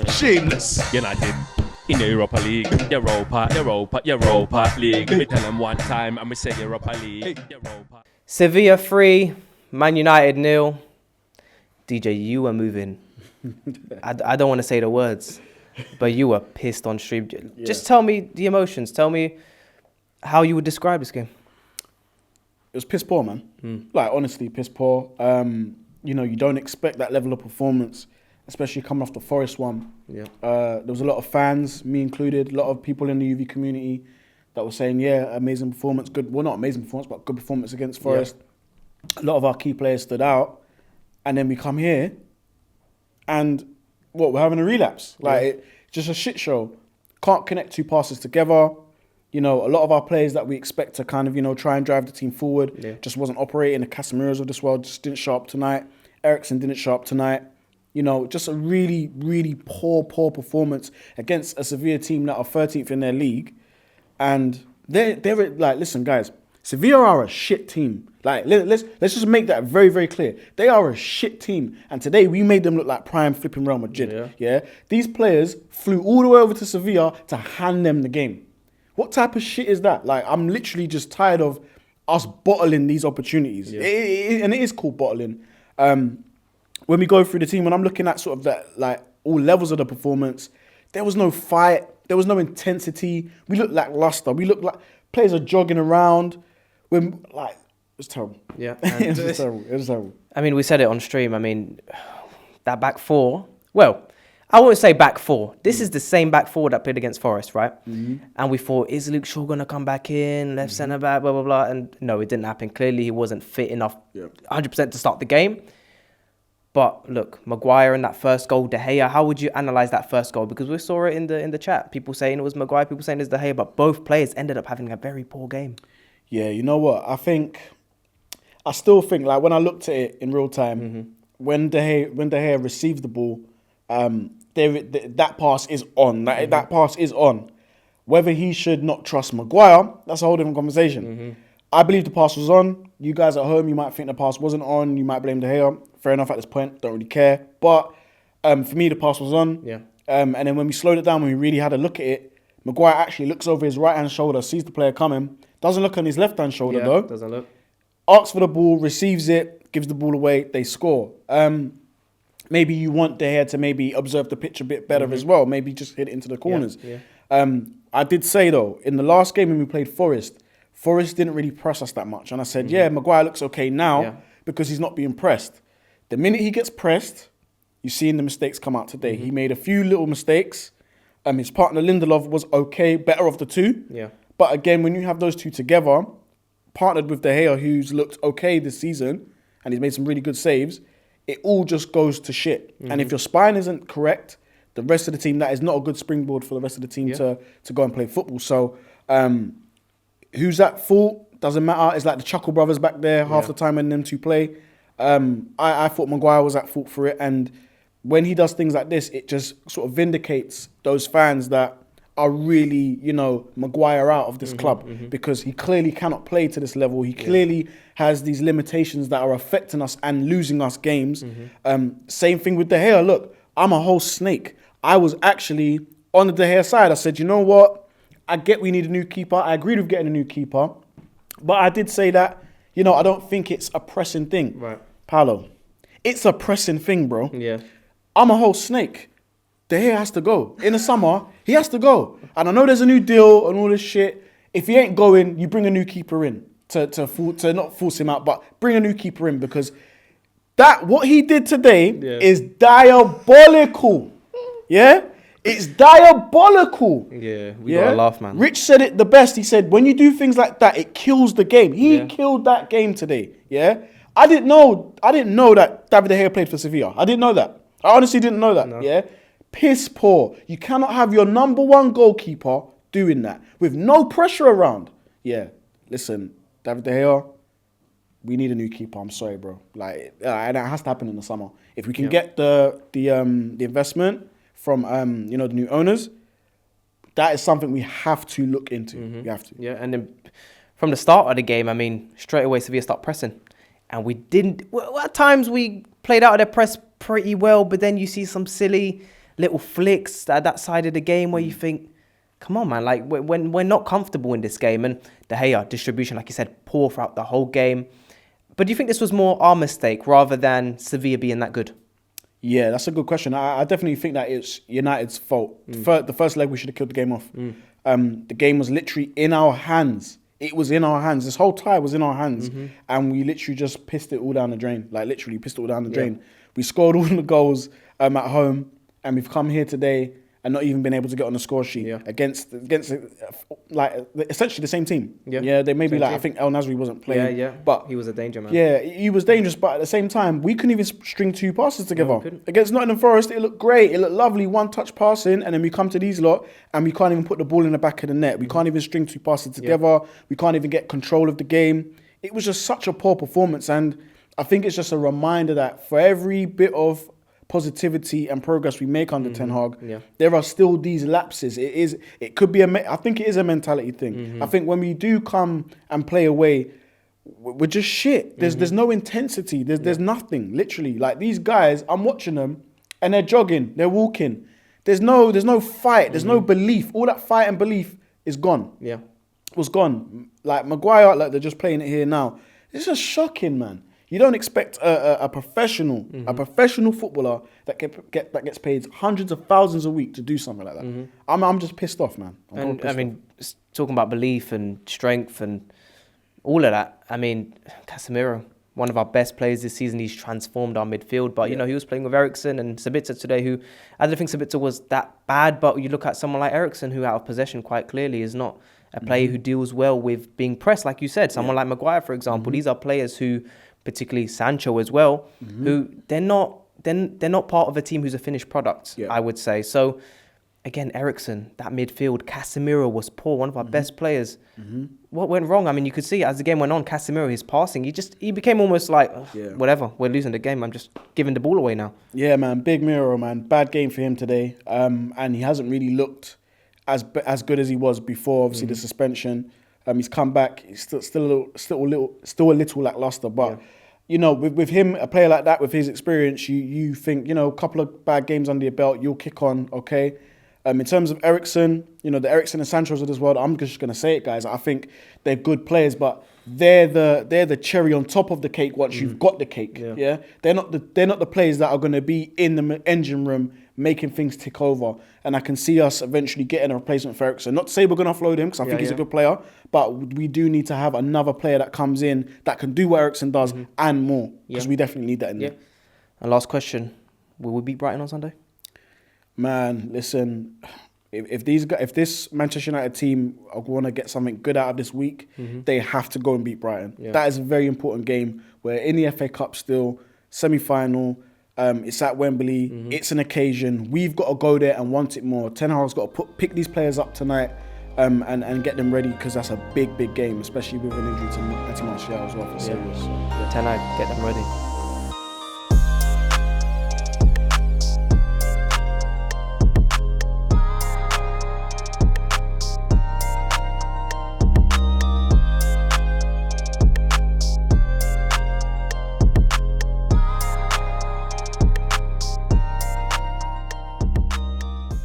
Shameless. United in the Europa League. Europa League. We tell them one time and we say Europa League. Europa. Sevilla 3, Man United 0. DJ, you were moving. I don't want to say the words, but you were pissed on stream. Yeah. Just tell me the emotions. Tell me how you would describe this game. It was piss poor, man. Like, honestly, piss poor. You know, you don't expect that level of performance, especially coming off the Forest one. Yeah. There was a lot of fans, me included, a lot of people in the UV community that were saying, yeah, amazing performance, good. Well, not amazing performance, but good performance against Forest. Yeah. A lot of our key players stood out. And then we come here and, we're having a relapse. Like, it's just a shit show. Can't connect two passes together. You know, a lot of our players that we expect to kind of, you know, try and drive the team forward just wasn't operating. The Casemiros of this world just didn't show up tonight. Ericsson didn't show up tonight. You know, just a really, really poor performance against a Sevilla team that are 13th in their league. And they're like, listen, guys, Sevilla are a shit team. Like, let's just make that very, very clear. They are a shit team. And today we made them look like prime flipping Real Madrid. Yeah. These players flew all the way over to Sevilla to hand them the game. What type of shit is that? Like, I'm literally just tired of us bottling these opportunities. Yeah. And it is called bottling. When we go through the team, when I'm looking at sort of that, like, all levels of the performance, there was no fight. There was no intensity. We looked lackluster. We looked like players are jogging around. When, like, it was terrible. Yeah. It was terrible. It was terrible. I mean, we said it on stream. I mean, that back four, well, I won't say back four. This is the same back four that played against Forest, right? And we thought, is Luke Shaw going to come back in, left centre back, blah, blah, blah. And no, it didn't happen. Clearly, he wasn't fit enough 100% to start the game. But look, Maguire in that first goal, De Gea, how would you analyse that first goal? Because we saw it in the chat. People saying it was Maguire, people saying it's De Gea, but both players ended up having a very poor game. Yeah, you know what? I still think, like, when I looked at it in real time, when De Gea received the ball, that pass is on. That pass is on. Whether he should not trust Maguire, that's a whole different conversation. I believe the pass was on. You guys at home, you might think the pass wasn't on. You might blame De Gea. Fair enough at this point. Don't really care. But for me, the pass was on. Yeah. And then when we slowed it down, when we really had a look at it, Maguire actually looks over his right-hand shoulder, sees the player coming. Doesn't look on his left-hand shoulder, though. Doesn't look. Asks for the ball, receives it, gives the ball away, they score. Maybe you want De Gea to maybe observe the pitch a bit better as well. Maybe just hit it into the corners. I did say, though, in the last game when we played Forest didn't really press us that much. And I said, Maguire looks okay now because he's not being pressed. The minute he gets pressed, you've seen the mistakes come out today. He made a few little mistakes. His partner Lindelof was okay, better of the two. Yeah. But again, when you have those two together, partnered with De Gea, who's looked okay this season, and he's made some really good saves, it all just goes to shit. And if your spine isn't correct, the rest of the team, that is not a good springboard for the rest of the team to go and play football. So who's at fault? Doesn't matter. It's like the Chuckle brothers back there half the time when them two play. I thought Maguire was at fault for it. And when he does things like this, it just sort of vindicates those fans that are really, you know, Maguire out of this club because he clearly cannot play to this level. He clearly has these limitations that are affecting us and losing us games. Same thing with De Gea. Look, I'm a whole snake. I was actually on the De Gea side. I said, you know what? I get we need a new keeper. I agreed with getting a new keeper. But I did say that, you know, I don't think it's a pressing thing. Right. Paolo, it's a pressing thing, bro. Yeah. I'm a whole snake. De Gea has to go. In the summer, he has to go. And I know there's a new deal and all this shit. If he ain't going, you bring a new keeper in to not force him out, but bring a new keeper in because what he did today is diabolical. Yeah? It's diabolical. Yeah, we gotta laugh, man. Rich said it the best. He said, when you do things like that, it kills the game. He killed that game today. Yeah? I didn't know that David De Gea played for Sevilla. I didn't know that. I honestly didn't know that. No. Yeah? Piss poor. You cannot have your number one goalkeeper doing that with no pressure around. Yeah, listen, David De Gea, we need a new keeper. I'm sorry, bro. Like, and that has to happen in the summer. If we can get the investment from the new owners, that is something we have to look into. We have to. Yeah, and then from the start of the game, I mean, straight away Sevilla start pressing. and we didn't. Well, at times we played out of their press pretty well, but then you see some silly little flicks at that side of the game where you think, come on, man, like when we're not comfortable in this game. And De Gea, distribution, like you said, poor throughout the whole game. But do you think this was more our mistake rather than Sevilla being that good? Yeah, that's a good question. I definitely think that it's United's fault. The first leg, we should have killed the game off. The game was literally in our hands. It was in our hands. This whole tie was in our hands. And we literally just pissed it all down the drain. Like, literally pissed it all down the drain. We scored all the goals at home. And we've come here today and not even been able to get on the score sheet against like essentially the same team. Yeah, they maybe like, I think El Nasri wasn't playing. But he was a danger man. Yeah, he was dangerous, but at the same time, we couldn't even string 2 passes together. Against Nottingham Forest, it looked great. It looked lovely, 1-touch passing, and then we come to these lot and we can't even put the ball in the back of the net. We can't even string 2 passes together. We can't even get control of the game. It was just such a poor performance, and I think it's just a reminder that for every bit of positivity and progress we make under Ten Hag, there are still these lapses. It could be I think it is a mentality thing. I think when we do come and play away, we're just shit. There's no intensity. There's nothing. Literally, like these guys, I'm watching them, and they're jogging, they're walking. There's no fight. There's no belief. All that fight and belief is gone. Yeah, was gone. Like Maguire, like they're just playing it here now. It's just shocking, man. You don't expect a professional footballer that gets paid hundreds of thousands a week to do something like that. I'm just pissed off, man. And I mean, talking about belief and strength and all of that. I mean, Casemiro, one of our best players this season. He's transformed our midfield. But you know, he was playing with Eriksen and Sabitzer today. Who I don't think Sabitzer was that bad, but you look at someone like Eriksen, who out of possession quite clearly is not a player who deals well with being pressed, like you said. Someone like Maguire, for example. These are players who, particularly Sancho as well, who they're not part of a team who's a finished product, I would say. So again, Eriksen, that midfield, Casemiro was poor, one of our best players. What went wrong? I mean, you could see as the game went on, Casemiro, his passing, he became almost like, whatever, we're losing the game, I'm just giving the ball away now. Yeah, man, big Miro, man. Bad game for him today. And he hasn't really looked as good as he was before, obviously the suspension. He's come back. He's still a little lackluster, but you know, with him, a player like that, with his experience, you think, you know, a couple of bad games under your belt, you'll kick on, okay. In terms of Eriksen, you know, the Eriksen and Sanchos of this world, I'm just gonna say it, guys. I think they're good players, but they're the cherry on top of the cake once you've got the cake. Yeah, they're not the players that are gonna be in the engine room making things tick over. And I can see us eventually getting a replacement for Eriksen. Not to say we're going to offload him, because I think he's a good player, but we do need to have another player that comes in that can do what Eriksen does and more, because we definitely need that in there. And last question, will we beat Brighton on Sunday? Man, listen, if this Manchester United team want to get something good out of this week, they have to go and beat Brighton. That is a very important game. We're in the FA Cup still, semi-final. It's at Wembley. It's an occasion. We've got to go there and want it more. Ten Hag's got to pick these players up tonight and get them ready, because that's a big game, especially with an injury to Martial as well for serious. Ten Hag, get them ready.